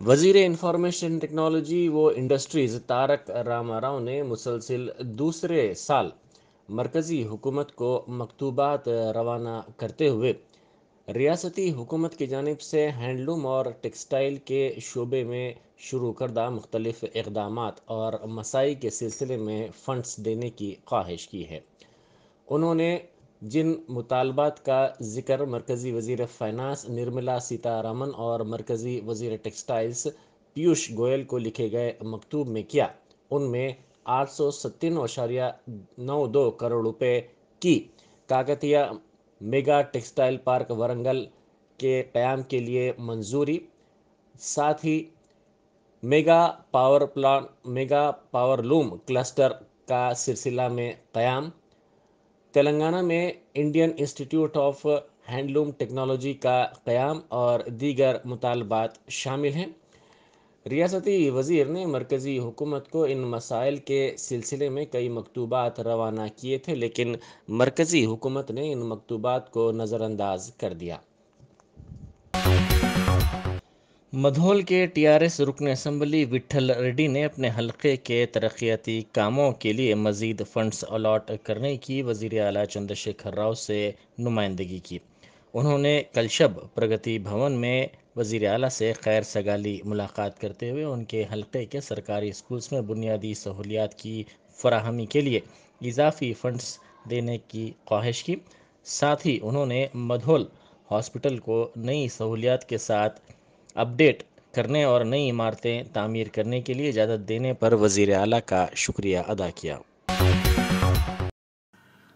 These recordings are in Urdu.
وزیر انفارمیشن ٹیکنالوجی و انڈسٹریز تارک راما راؤ نے مسلسل دوسرے سال مرکزی حکومت کو مکتوبات روانہ کرتے ہوئے ریاستی حکومت کی جانب سے ہینڈلوم اور ٹیکسٹائل کے شعبے میں شروع کردہ مختلف اقدامات اور مساعی کے سلسلے میں فنڈز دینے کی خواہش کی ہے۔ انہوں نے جن مطالبات کا ذکر مرکزی وزیر فائنانس نرملا سیتا رامن اور مرکزی وزیر ٹیکسٹائلز پیوش گوئل کو لکھے گئے مکتوب میں کیا، ان میں 897.92 کروڑ روپے کی Kakatiya mega textile park Warangal کے قیام کے لیے منظوری، ساتھ ہی میگا پاور لوم کلسٹر کا سلسلہ میں قیام، تلنگانہ میں Indian institute of handloom technology کا قیام اور دیگر مطالبات شامل ہیں۔ ریاستی وزیر نے مرکزی حکومت کو ان مسائل کے سلسلے میں کئی مکتوبات روانہ کیے تھے، لیکن مرکزی حکومت نے ان مکتوبات کو نظر انداز کر دیا۔ مدھول کے ٹی آر ایس رکن اسمبلی وٹھل ریڈی نے اپنے حلقے کے ترقیاتی کاموں کے لیے مزید فنڈز الاٹ کرنے کی وزیر اعلیٰ چندر شیکھر راؤ سے نمائندگی کی۔ انہوں نے کل شب پرگتی بھون میں وزیر اعلیٰ سے خیر سگالی ملاقات کرتے ہوئے ان کے حلقے کے سرکاری اسکولز میں بنیادی سہولیات کی فراہمی کے لیے اضافی فنڈز دینے کی خواہش کی۔ ساتھ ہی انہوں نے مدھول ہاسپٹل کو نئی سہولیات کے ساتھ اپ ڈیٹ کرنے اور نئی عمارتیں تعمیر کرنے کے لیے اجازت دینے پر وزیر اعلیٰ کا شکریہ ادا کیا۔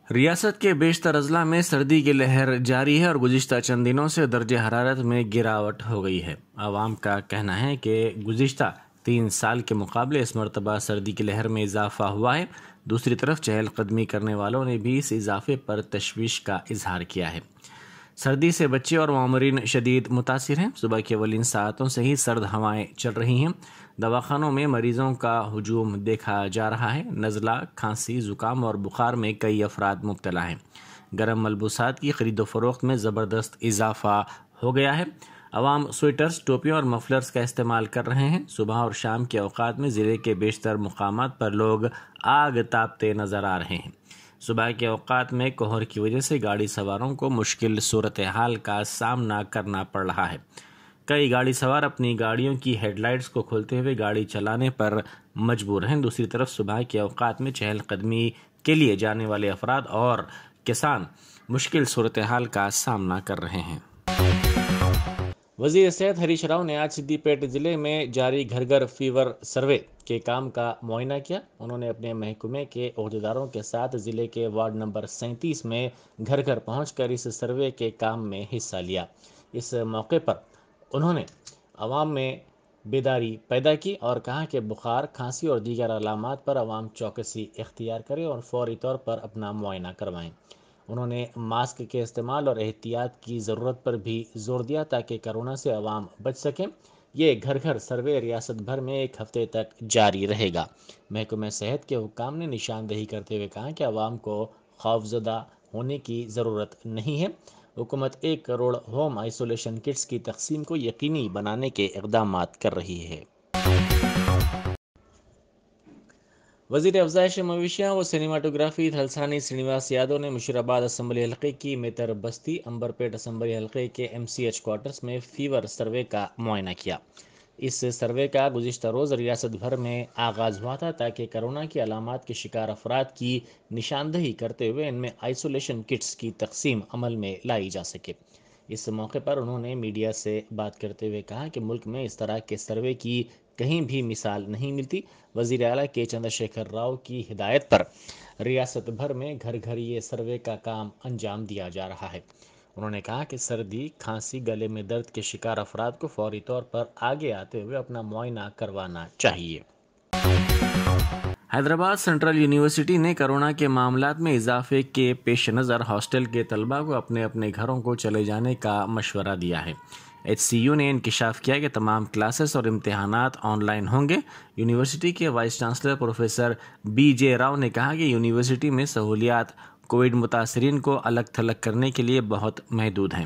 ریاست کے بیشتر اضلاع میں سردی کی لہر جاری ہے اور گزشتہ چند دنوں سے درجہ حرارت میں گراوٹ ہو گئی ہے۔ عوام کا کہنا ہے کہ گزشتہ 3 سال کے مقابلے اس مرتبہ سردی کی لہر میں اضافہ ہوا ہے۔ دوسری طرف چہل قدمی کرنے والوں نے بھی اس اضافے پر تشویش کا اظہار کیا ہے۔ سردی سے بچے اور مامورین شدید متاثر ہیں۔ صبح کے اولین ساعتوں سے ہی سرد ہوائیں چل رہی ہیں۔ دواخانوں میں مریضوں کا ہجوم دیکھا جا رہا ہے۔ نزلہ، کھانسی، زکام اور بخار میں کئی افراد مبتلا ہیں۔ گرم ملبوسات کی خرید و فروخت میں زبردست اضافہ ہو گیا ہے۔ عوام سویٹرز، ٹوپیوں اور مفلرز کا استعمال کر رہے ہیں۔ صبح اور شام کے اوقات میں ضلع کے بیشتر مقامات پر لوگ آگ تاپتے نظر آ رہے ہیں۔ صبح کے اوقات میں کوہر کی وجہ سے گاڑی سواروں کو مشکل صورتحال کا سامنا کرنا پڑ رہا ہے۔ کئی گاڑی سوار اپنی گاڑیوں کی ہیڈ لائٹس کو کھولتے ہوئے گاڑی چلانے پر مجبور ہیں۔ دوسری طرف صبح کے اوقات میں چہل قدمی کے لیے جانے والے افراد اور کسان مشکل صورتحال کا سامنا کر رہے ہیں۔ وزیر صحت ہریش راؤ نے آج سدی پیٹ ضلع میں جاری گھر گھر فیور سروے کے کام کا معائنہ کیا۔ انہوں نے اپنے محکمے کے عہدیداروں کے ساتھ ضلع کے وارڈ نمبر 37 میں گھر گھر پہنچ کر اس سروے کے کام میں حصہ لیا۔ اس موقع پر انہوں نے عوام میں بیداری پیدا کی اور کہا کہ بخار، کھانسی اور دیگر علامات پر عوام چوکسی اختیار کرے اور فوری طور پر اپنا معائنہ کروائیں۔ انہوں نے ماسک کے استعمال اور احتیاط کی ضرورت پر بھی زور دیا تاکہ کورونا سے عوام بچ سکیں۔ یہ گھر گھر سروے ریاست بھر میں 1 ہفتے تک جاری رہے گا۔ محکمہ صحت کے حکام نے نشاندہی کرتے ہوئے کہا کہ عوام کو خوفزدہ ہونے کی ضرورت نہیں ہے۔ حکومت 1 کروڑ ہوم آئسولیشن کٹس کی تقسیم کو یقینی بنانے کے اقدامات کر رہی ہے۔ وزیر افزائش مویشیاں و سنیماٹوگرافی تھلسانی سرینواس یادو نے مشیرآباد اسمبلی حلقے کی میتر بستی امبرپیٹ اسمبلی حلقے کے MCH کوارٹرز میں فیور سروے کا معائنہ کیا۔ اس سروے کا گزشتہ روز ریاست بھر میں آغاز ہوا تھا تاکہ کورونا کی علامات کے شکار افراد کی نشاندہی کرتے ہوئے ان میں آئسولیشن کٹس کی تقسیم عمل میں لائی جا سکے۔ اس موقع پر انہوں نے میڈیا سے بات کرتے ہوئے کہا کہ ملک میں اس طرح کے سروے کی کہیں بھی مثال نہیں ملتی۔ وزیر اعلیٰ کے چندر شیکھر راؤ کی ہدایت پر ریاست بھر میں گھر گھر یہ سروے کا کام انجام دیا جا رہا ہے۔ انہوں نے کہا کہ سردی، کھانسی، گلے میں درد کے شکار افراد کو فوری طور پر آگے آتے ہوئے اپنا معائنہ کروانا چاہیے۔ حیدرآباد سینٹرل یونیورسٹی نے کورونا کے معاملات میں اضافے کے پیش نظر ہاسٹل کے طلباء کو اپنے اپنے گھروں کو چلے جانے کا مشورہ دیا ہے۔ HCU نے انکشاف کیا کہ تمام کلاسز اور امتحانات آن لائن ہوں گے۔ یونیورسٹی کے vice chancellor professor BJ Rao نے کہا کہ یونیورسٹی میں سہولیات کووڈ متاثرین کو الگ تھلگ کرنے کے لیے بہت محدود ہیں۔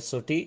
SOT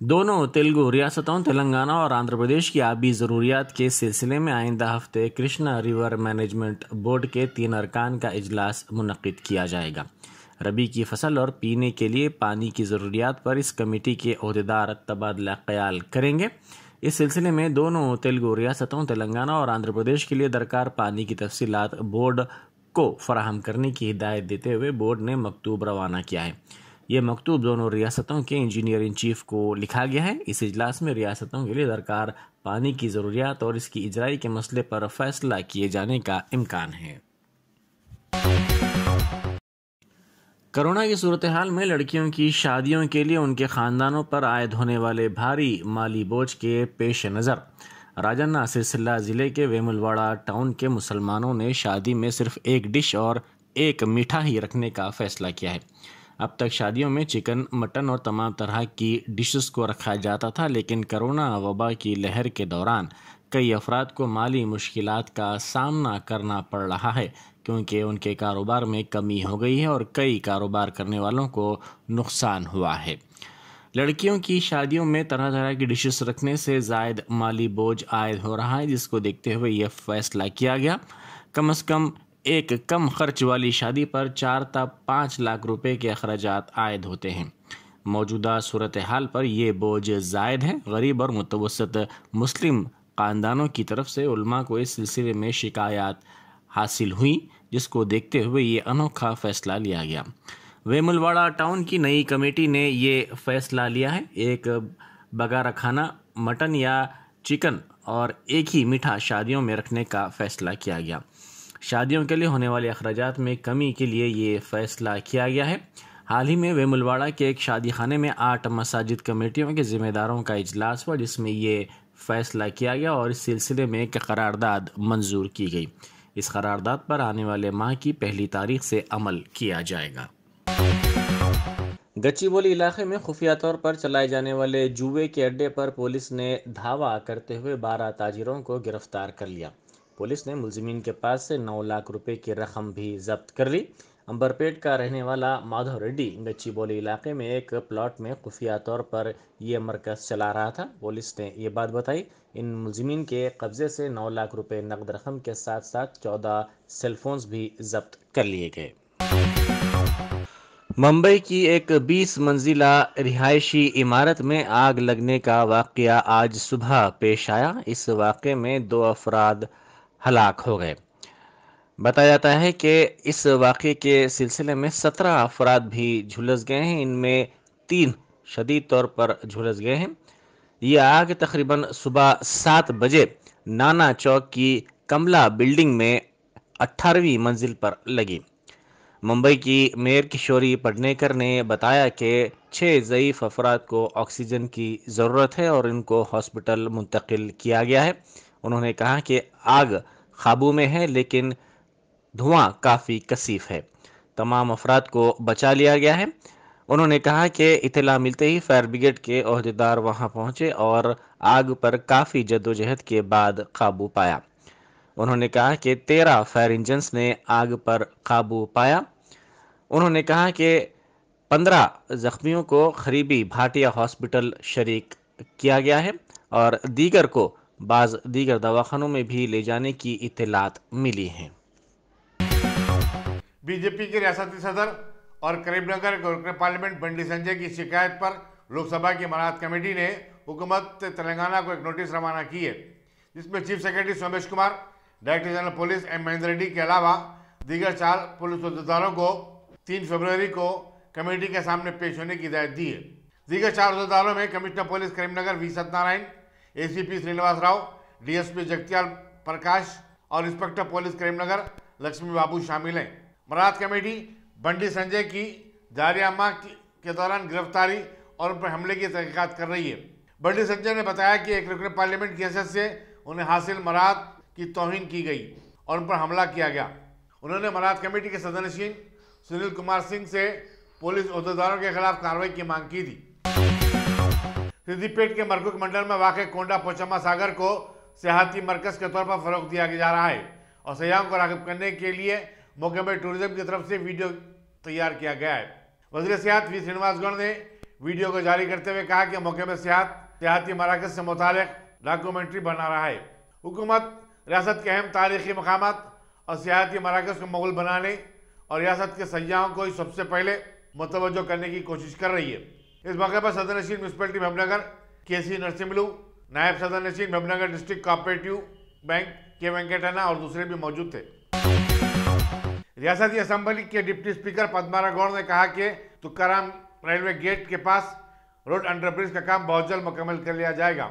دونوں تیلگو ریاستوں تلنگانہ اور آندھرا پردیش کی آبی ضروریات کے سلسلے میں آئندہ ہفتے کرشنا ریور مینجمنٹ بورڈ کے 3 ارکان کا اجلاس منعقد کیا جائے گا۔ ربی کی فصل اور پینے کے لیے پانی کی ضروریات پر اس کمیٹی کے عہدیدار تبادلہ خیال کریں گے۔ اس سلسلے میں دونوں تیلگو ریاستوں تلنگانہ اور آندھرا پردیش کے لیے درکار پانی کی تفصیلات بورڈ کو فراہم کرنے کی ہدایت دیتے ہوئے بورڈ نے مکتوب روانہ کیا ہے۔ یہ مکتوب دونوں ریاستوں کے انجینئر ان چیف کو لکھا گیا ہے۔ اس اجلاس میں ریاستوں کے لیے درکار پانی کی ضروریات اور اس کی اجرائی کے مسئلے پر فیصلہ کیے جانے کا امکان ہے۔ کرونا کی صورتحال میں لڑکیوں کی شادیوں کے لیے ان کے خاندانوں پر عائد ہونے والے بھاری مالی بوجھ کے پیش نظر راجنا سرسلہ ضلع کے ویملواڑہ ٹاؤن کے مسلمانوں نے شادی میں صرف ایک ڈش اور ایک میٹھا ہی رکھنے کا فیصلہ کیا ہے۔ اب تک شادیوں میں چکن، مٹن اور تمام طرح کی ڈشز کو رکھا جاتا تھا، لیکن کرونا وبا کی لہر کے دوران کئی افراد کو مالی مشکلات کا سامنا کرنا پڑ رہا ہے کیونکہ ان کے کاروبار میں کمی ہو گئی ہے اور کئی کاروبار کرنے والوں کو نقصان ہوا ہے۔ لڑکیوں کی شادیوں میں طرح طرح کی ڈشز رکھنے سے زائد مالی بوجھ عائد ہو رہا ہے، جس کو دیکھتے ہوئے یہ فیصلہ کیا گیا۔ کم از کم ایک کم خرچ والی شادی پر 4 تا 5 لاکھ روپے کے اخراجات عائد ہوتے ہیں۔ موجودہ صورتحال پر یہ بوجھ زائد ہے۔ غریب اور متوسط مسلم خاندانوں کی طرف سے علماء کو اس سلسلے میں شکایات حاصل ہوئی، جس کو دیکھتے ہوئے یہ انوکھا فیصلہ لیا گیا۔ ویملواڑہ ٹاؤن کی نئی کمیٹی نے یہ فیصلہ لیا ہے۔ ایک بگارہ کھانا، مٹن یا چکن اور ایک ہی میٹھا شادیوں میں رکھنے کا فیصلہ کیا گیا۔ شادیوں کے لیے ہونے والے اخراجات میں کمی کے لیے یہ فیصلہ کیا گیا ہے۔ حال ہی میں ویملواڑہ کے ایک شادی خانے میں 8 مساجد کمیٹیوں کے ذمہ داروں کا اجلاس ہوا، جس میں یہ فیصلہ کیا گیا اور اس سلسلے میں ایک قرارداد منظور کی گئی۔ اس قرارداد پر آنے والے ماہ کی 1 تاریخ سے عمل کیا جائے گا۔ گچی بولی علاقے میں خفیہ طور پر چلائے جانے والے جوئے کے اڈے پر پولیس نے دھاوا کرتے ہوئے 12 تاجروں کو گرفتار کر لیا۔ پولیس نے ملزمین کے پاس سے 9 لاکھ روپے کی رقم بھی ضبط کر لی۔ امبرپیٹ کا رہنے والا مادھو ریڈی گچی بولی علاقے میں ایک پلاٹ میں خفیہ طور پر یہ مرکز چلا رہا تھا۔ پولیس نے یہ بات بتائی۔ ان ملزمین کے قبضے سے 9 لاکھ روپے نقد رقم کے ساتھ ساتھ 14 سیل فونز بھی ضبط کر لیے گئے۔ ممبئی کی ایک 20 منزلہ رہائشی عمارت میں آگ لگنے کا واقعہ آج صبح پیش آیا۔ اس واقعے میں 2 افراد ہلاک ہو گئے۔ بتایا جاتا ہے کہ اس واقعے کے سلسلے میں 17 افراد بھی جھلس گئے ہیں، ان میں 3 شدید طور پر جھلس گئے ہیں۔ یہ آگ تقریباً صبح 7 بجے نانا چوک کی کملا بلڈنگ میں 18ویں منزل پر لگی۔ ممبئی کی میئر کشوری پڈنیکر نے بتایا کہ 6 ضعیف افراد کو آکسیجن کی ضرورت ہے اور ان کو ہاسپٹل منتقل کیا گیا ہے۔ انہوں نے کہا کہ آگ قابو میں ہے لیکن دھواں کافی کثیف ہے۔ تمام افراد کو بچا لیا گیا ہے۔ انہوں نے کہا کہ اطلاع ملتے ہی فائر بریگیڈ کے عہدیدار وہاں پہنچے اور آگ پر کافی جدوجہد کے بعد قابو پایا۔ انہوں نے کہا کہ 13 فائر انجنز نے آگ پر قابو پایا۔ انہوں نے کہا کہ 15 زخمیوں کو قریبی بھاٹیا ہاسپٹل شریک کیا گیا ہے اور دیگر کو بعض دیگر دواخانوں میں بھی لے جانے کی اطلاعات ملی ہیں۔ بی جے پی کے ریاستی صدر اور کریم نگر کے رکن پارلیمنٹ بنڈی سنجے کی شکایت پر لوک سبھا کی مراعات کمیٹی نے حکومت تلنگانہ کو ایک نوٹس روانہ کی ہے، جس میں chief secretary Somesh Kumar, director general police M Mahender Reddy کے علاوہ دیگر 4 پولیس عہدیداروں کو 3 فروری کو کمیٹی کے سامنے پیش ہونے کی ہدایت دی ہے۔ دیگر 4 عہدیداروں میں commissioner police Karimnagar V Satyanarayan, A C P Srinivas Rao, D S P Jagtial Prakash اور inspector police Karimnagar Lakshmi Babu شامل ہیں۔ مراعات کمیٹی بنڈی سنجے کی جاریہ ماہ کے دوران گرفتاری اور ان پر حملے کی تحقیقات کر رہی ہے۔ بنڈی سنجے نے بتایا کہ ایک رکن پارلیمنٹ کی حیثیت سے انہیں حاصل مراعات کی توہین کی گئی اور ان پر حملہ کیا گیا۔ انہوں نے مراعات کمیٹی کے صدر نشین سنیل کمار سنگھ سے پولیس عہدیداروں کے خلاف کارروائی کی مانگ کی تھی۔ سدھی پیٹ کے مرکوک منڈل میں واقع کونڈا پوچما ساگر کو سیاحتی مرکز کے طور پر فروغ دیا جا رہا ہے اور سیاحوں کو راغب کرنے کے لیے محکمہ ٹورزم کی طرف سے ویڈیو تیار کیا گیا ہے۔ وزیر سیاحت وی سرینواس گوڑ نے ویڈیو کو جاری کرتے ہوئے کہا کہ موقع میں سیاحتی مراکز سے متعلق ڈاکومنٹری بنا رہا ہے۔ حکومت ریاست کے اہم تاریخی مقامات اور سیاحتی مراکز کو مقبول بنانے اور ریاست کے سیاحوں کو سب سے پہلے متوجہ کرنے کی کوشش کر رہی ہے۔ اس موقع پر صدر نشین میونسپلٹی محبوب نگر کے سی نرسملو، نائب صدر نشین محبوب نگر ڈسٹرکٹ کوآپریٹیو بینک کے وینکٹنا اور دوسرے بھی موجود تھے۔ ریاستی اسمبلی کے ڈپٹی اسپیکر پدمارا گوڑ نے کہا کہ تکارام ریلوے گیٹ کے پاس روڈ انڈر برج کا کام بہت جلد مکمل کر لیا جائے گا،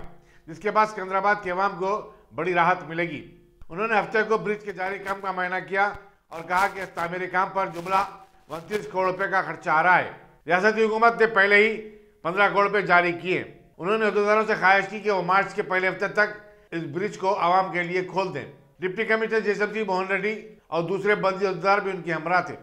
جس کے بعد سکندرآباد کے عوام کو بڑی راحت ملے گی۔ انہوں نے ہفتے کو برج کے جاری کام کا معائنہ کیا اور کہا کہ اس تعمیری کام پر جملہ 29 کروڑ روپے کا خرچہ آ رہا ہے۔ ریاستی حکومت نے پہلے ہی 15 کروڑ روپے جاری کیے۔ انہوں نے عہدیداروں سے خواہش کی کہ وہ مارچ کے پہلے ہفتے تک اس برج کو عوام کے لیے کھول دیں۔ ڈپٹی کمشنر جیسمسی موہن ریڈی اور دوسرے بلدی عہدیدار بھی ان کے ہمراہ تھے۔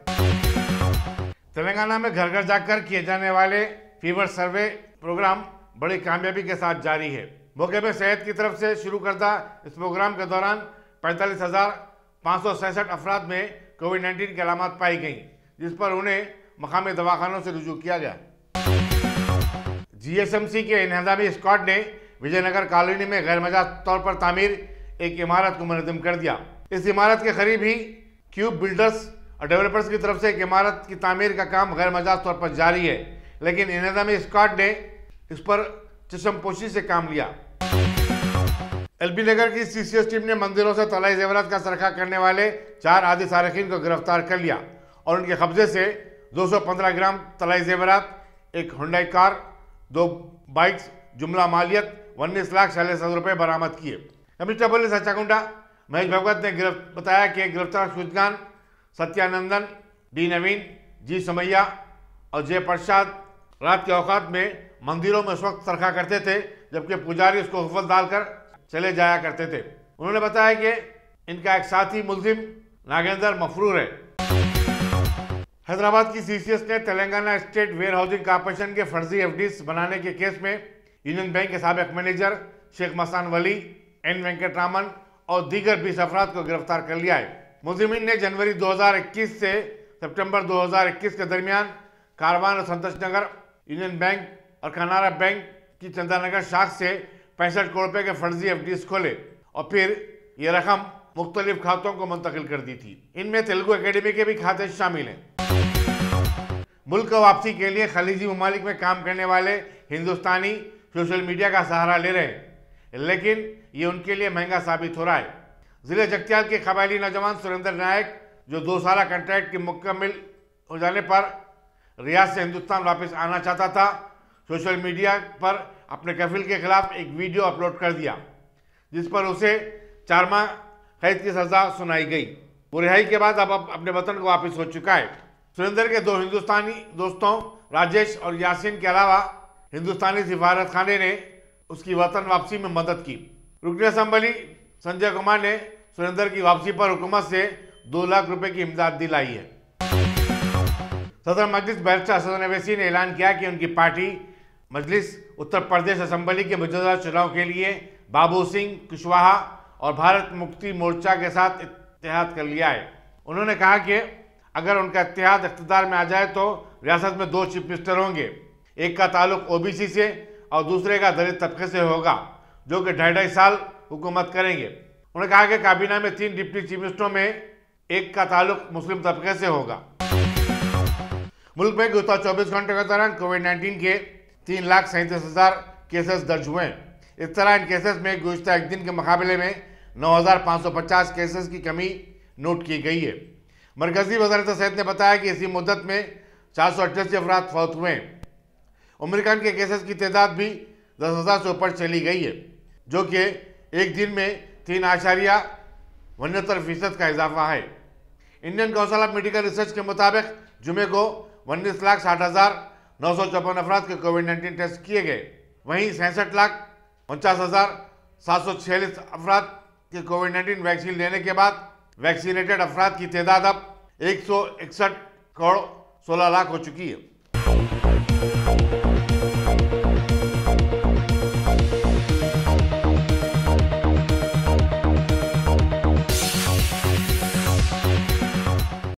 تلنگانہ میں گھر گھر جا کر کیے جانے والے فیور سروے پروگرام بڑی کامیابی کے ساتھ جاری ہے۔ موقع میں صحت کی طرف سے شروع کردہ اس پروگرام کے دوران 45,566 افراد میں کووڈ-19 کی علامات پائی گئیں، جس پر انہیں مقامی دواخانوں سے رجوع کیا گیا۔ جی ایس ایم سی کے انہدامی اسکواڈ نے وجے نگر کالونی میں غیر مجاز طور پر تعمیر ایک عمارت کو منہدم کر دیا۔ اس عمارت کے قریب ہی کیوب بلڈرز اور ڈیولپرز کی طرف سے ایک عمارت کی تعمیر کا کام غیر مجاز طور پر جاری ہے، لیکن انہدامی اسکواڈ نے اس پر چشم پوشی سے کام لیا۔ ایل بی نگر کی سی سی ایس ٹیم نے مندروں سے طلائی زیورات کا سرقہ کرنے والے 4 عادی سارقین کو گرفتار کر لیا اور ان کے قبضے سے 215 گرام طلائی زیورات، ایک ہنڈائی کار، 2 بائکس، جملہ مالیت 19,46,000 روپے برآمد کیے۔ کمشنر پولیس اچاکنڈا مہیش بھگوت نے بتایا کہ گرفتار شوجگان ستیانندن، ڈی نوین، جی سمیا اور جے پرشاد رات کے اوقات میں مندروں میں اس وقت سرقہ کرتے تھے جبکہ پجاری اس کو غفلت ڈال کر چلے جایا کرتے تھے۔ انہوں نے بتایا کہ ان کا ایک ساتھی ملزم ناگیندر مفرور ہے۔ حیدرآباد کی سی سی ایس نے Telangana state where housing corporation کے فرضی ایف ڈیز بنانے کے کیس میں یونین بینک کے سابق مینیجر شیخ مسان ولی، این وینکٹ رامن اور دیگر 20 افراد کو گرفتار کر لیا ہے۔ ملزمین نے جنوری 2021 سے سپٹمبر 2021 کے درمیان کاروان اور سنتوش نگر یونین بینک اور کنارا بینک کی چندہ نگر شاخ سے 65 کروڑ روپے کے فرضی ایف ڈیز کھولے اور پھر یہ رقم مختلف کھاتوں کو منتقل کر دی تھی۔ ان میں تیلگو اکیڈمی کے بھی کھاتے شامل ہیں۔ ملک کو واپسی کے لیے خلیجی ممالک میں کام کرنے والے ہندوستانی سوشل میڈیا کا سہارا لے رہے ہیں، لیکن یہ ان کے لیے مہنگا ثابت ہو رہا ہے۔ ضلع جگتیال کے قبائلی نوجوان سریندر نائک، جو 2 سالہ کنٹریکٹ کی مکمل ہو جانے پر ریاض سے ہندوستان واپس آنا چاہتا تھا، سوشل میڈیا پر اپنے کفیل کے خلاف ایک ویڈیو اپلوڈ کر دیا جس پر اسے 4 ماہ قید کی سزا سنائی گئی۔ وہ رہائی کے بعد اب اپنے وطن کو واپس ہو چکا ہے۔ سریندر کے 2 ہندوستانی دوستوں راجیش اور یاسین کے علاوہ ہندوستانی سفارت خانے نے اس کی وطن واپسی میں مدد کی۔ رکن اسمبلی سنجے کمار نے سریندر کی واپسی پر حکومت سے 2 لاکھ روپے کی امداد دلائی ہے۔ صدر مجلس بیرسٹر اسد اویسی نے اعلان کیا کہ ان کی پارٹی مجلس اتر پردیش اسمبلی کے مجوزہ چناؤ کے لیے بابو سنگھ کشواہا اور بھارت مکتی مورچہ کے ساتھ اتحاد کر لیا ہے۔ انہوں نے کہا کہ اگر ان کا اتحاد اقتدار میں آ جائے تو ریاست میں 2 چیف منسٹر ہوں گے، ایک کا تعلق او بی سی سے اور دوسرے کا دلت طبقے سے ہوگا، جو کہ 2.5 سال حکومت کریں گے۔ انہوں نے کہا کہ کابینہ میں 3 ڈپٹی چیف منسٹروں میں ایک کا تعلق مسلم طبقے سے ہوگا۔ ملک میں گزشتہ 24 گھنٹوں کے دوران کووڈ-19 کے 3,37,000 کیسز درج ہوئے ہیں۔ اس طرح ان کیسز میں گزشتہ ایک دن کے مقابلے میں 9,550 کیسز کی کمی نوٹ کی گئی ہے۔ مرکزی وزارت صحت نے بتایا کہ اسی مدت میں 488 افراد فوت ہوئے ہیں۔ امریکن کے کیسز کی تعداد بھی 10,000 سے اوپر چلی گئی ہے، جو کہ ایک دن میں 3.69% کا اضافہ ہے۔ Indian council of medical research کے مطابق جمعے کو 19,60,954 افراد کے کووڈ-19 ٹیسٹ کیے گئے، وہیں 66,49,746 افراد کے کووڈ-19 ویکسین لینے کے بعد ویکسینیٹڈ افراد کی تعداد اب 161 کروڑ 16 لاکھ ہو چکی ہے۔